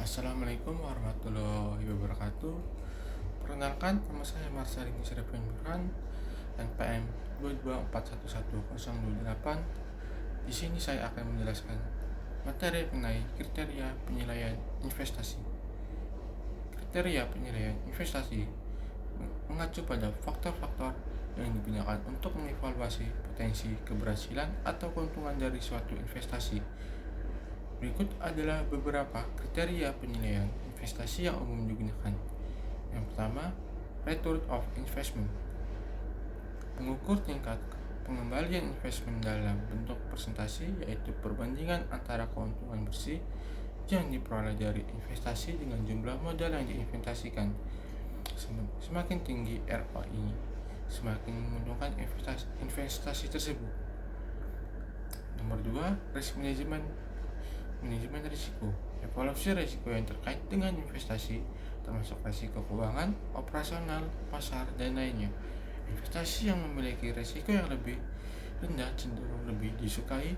Assalamualaikum warahmatullahi wabarakatuh. Perkenalkan, nama saya Marcelini Sirepin Burhan, NPM 2241108. Di sini saya akan menjelaskan materi mengenai kriteria penilaian investasi. Kriteria penilaian investasi mengacu pada faktor-faktor yang digunakan untuk mengevaluasi potensi keberhasilan atau keuntungan dari suatu investasi. Berikut adalah beberapa kriteria penilaian investasi yang umum digunakan. Yang pertama, return of investment. Mengukur tingkat pengembalian investment dalam bentuk persentase, yaitu perbandingan antara keuntungan bersih yang diperoleh dari investasi dengan jumlah modal yang diinvestasikan. Semakin tinggi ROI, semakin menguntungkan investasi tersebut. Nomor 2, risk management. Manajemen risiko. Evaluasi risiko yang terkait dengan investasi, termasuk risiko keuangan, operasional, pasar, dan lainnya. Investasi yang memiliki risiko yang lebih rendah cenderung lebih disukai,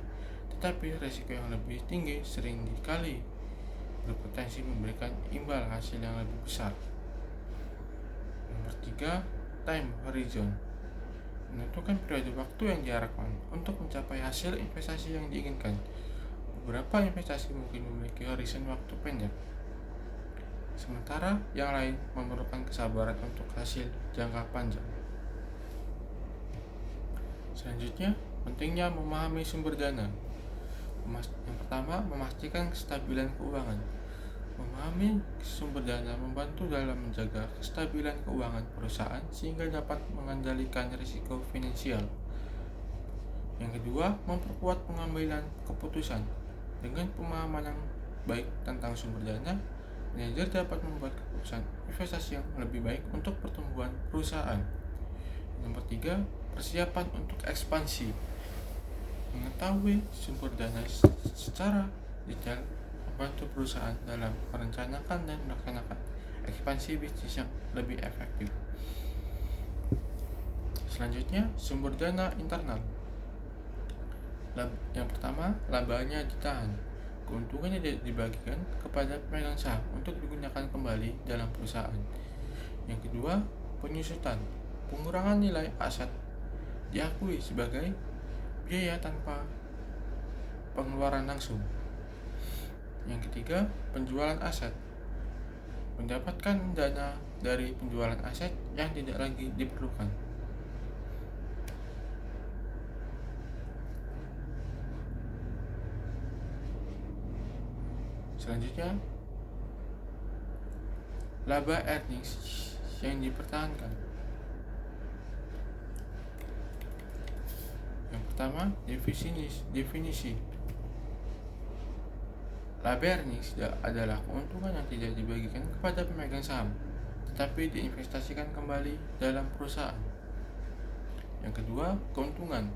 tetapi risiko yang lebih tinggi sering dikali berpotensi memberikan imbal hasil yang lebih besar. Nomor 3, time horizon. Menentukan periode waktu yang diharapkan untuk mencapai hasil investasi yang diinginkan. Beberapa investasi mungkin memiliki horizon waktu pendek, sementara yang lain memerlukan kesabaran untuk hasil jangka panjang. Selanjutnya, pentingnya memahami sumber dana. Yang pertama, memastikan kestabilan keuangan. Memahami sumber dana membantu dalam menjaga kestabilan keuangan perusahaan sehingga dapat mengendalikan risiko finansial. Yang kedua, memperkuat pengambilan keputusan. Dengan pemahaman yang baik tentang sumber dana, manajer dapat membuat keputusan investasi yang lebih baik untuk pertumbuhan perusahaan. Nomor 3, persiapan untuk ekspansi. Mengetahui sumber dana secara detail membantu perusahaan dalam merencanakan dan melaksanakan ekspansi bisnis yang lebih efektif. Selanjutnya, sumber dana internal. Yang pertama, labanya ditahan. Keuntungannya dibagikan kepada pemegang saham untuk digunakan kembali dalam perusahaan. Yang kedua, penyusutan. Pengurangan nilai aset diakui sebagai biaya tanpa pengeluaran langsung. Yang ketiga, penjualan aset. Mendapatkan dana dari penjualan aset yang tidak lagi diperlukan. Selanjutnya, laba earnings yang dipertahankan. Yang pertama, definisi. Laba earnings adalah keuntungan yang tidak dibagikan kepada pemegang saham, tetapi diinvestasikan kembali dalam perusahaan. Yang kedua, keuntungan.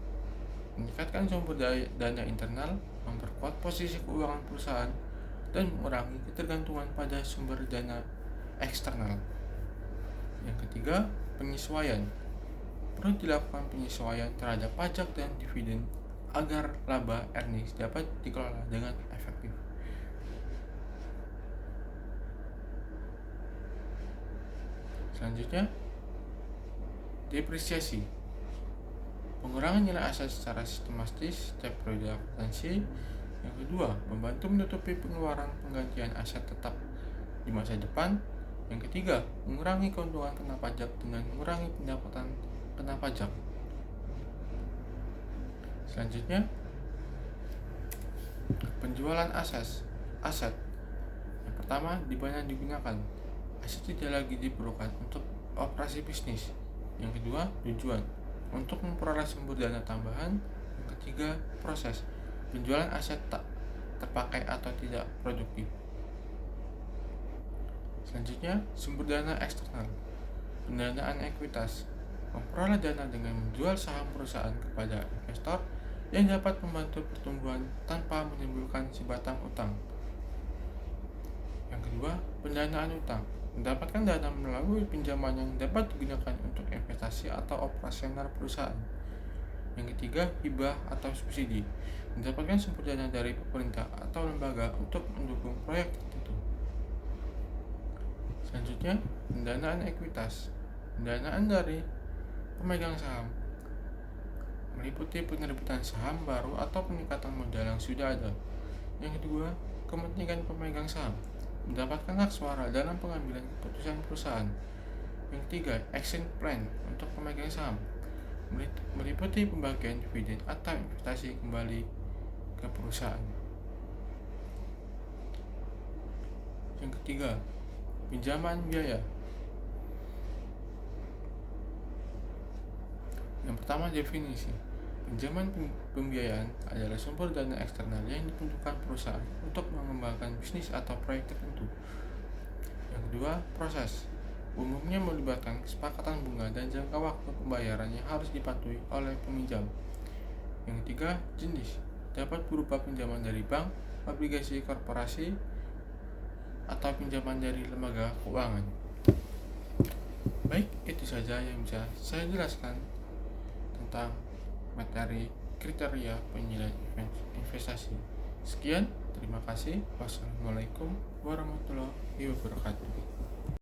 Meningkatkan sumber dana internal, memperkuat posisi keuangan perusahaan, dan mengurangi ketergantungan pada sumber dana eksternal. Yang ketiga, penyesuaian. Perlu dilakukan penyesuaian terhadap pajak dan dividen agar laba earnings dapat dikelola dengan efektif. Selanjutnya, depresiasi. Pengurangan nilai aset secara sistematis setiap periode akuntansi. Yang kedua, membantu menutupi pengeluaran penggantian aset tetap di masa depan. Yang ketiga, mengurangi keuntungan kena pajak dengan mengurangi pendapatan kena pajak. Selanjutnya, penjualan aset. Yang pertama, di mana digunakan. Aset tidak lagi diperlukan untuk operasi bisnis. Yang kedua, tujuan untuk memperoleh sumber dana tambahan. Yang ketiga, proses penjualan aset tak terpakai atau tidak produktif. Selanjutnya, sumber dana eksternal. Pendanaan ekuitas. Memperoleh dana dengan menjual saham perusahaan kepada investor yang dapat membantu pertumbuhan tanpa menimbulkan sebatang utang. Yang kedua, pendanaan utang. Mendapatkan dana melalui pinjaman yang dapat digunakan untuk investasi atau operasional perusahaan. Yang ketiga, hibah atau subsidi. Mendapatkan sumber dana dari pemerintah atau lembaga untuk mendukung proyek tertentu. Selanjutnya, pendanaan ekuitas. Pendanaan dari pemegang saham meliputi penerbitan saham baru atau peningkatan modal yang sudah ada. Yang kedua, kepentingan pemegang saham mendapatkan hak suara dalam pengambilan keputusan perusahaan. Yang ketiga, action plan untuk pemegang saham meliputi pembagian dividen atau investasi kembali ke perusahaan. Yang ketiga, pinjaman biaya. Yang pertama, definisi. Pinjaman pembiayaan adalah sumber dana eksternal yang dibutuhkan perusahaan untuk mengembangkan bisnis atau proyek tertentu. Yang kedua, proses. Umumnya melibatkan kesepakatan bunga dan jangka waktu pembayaran yang harus dipatuhi oleh peminjam. Yang ketiga, jenis. Dapat berupa pinjaman dari bank, obligasi korporasi, atau pinjaman dari lembaga keuangan. Baik, itu saja yang bisa saya jelaskan tentang materi kriteria penilaian investasi. Sekian, terima kasih. Wassalamualaikum warahmatullahi wabarakatuh.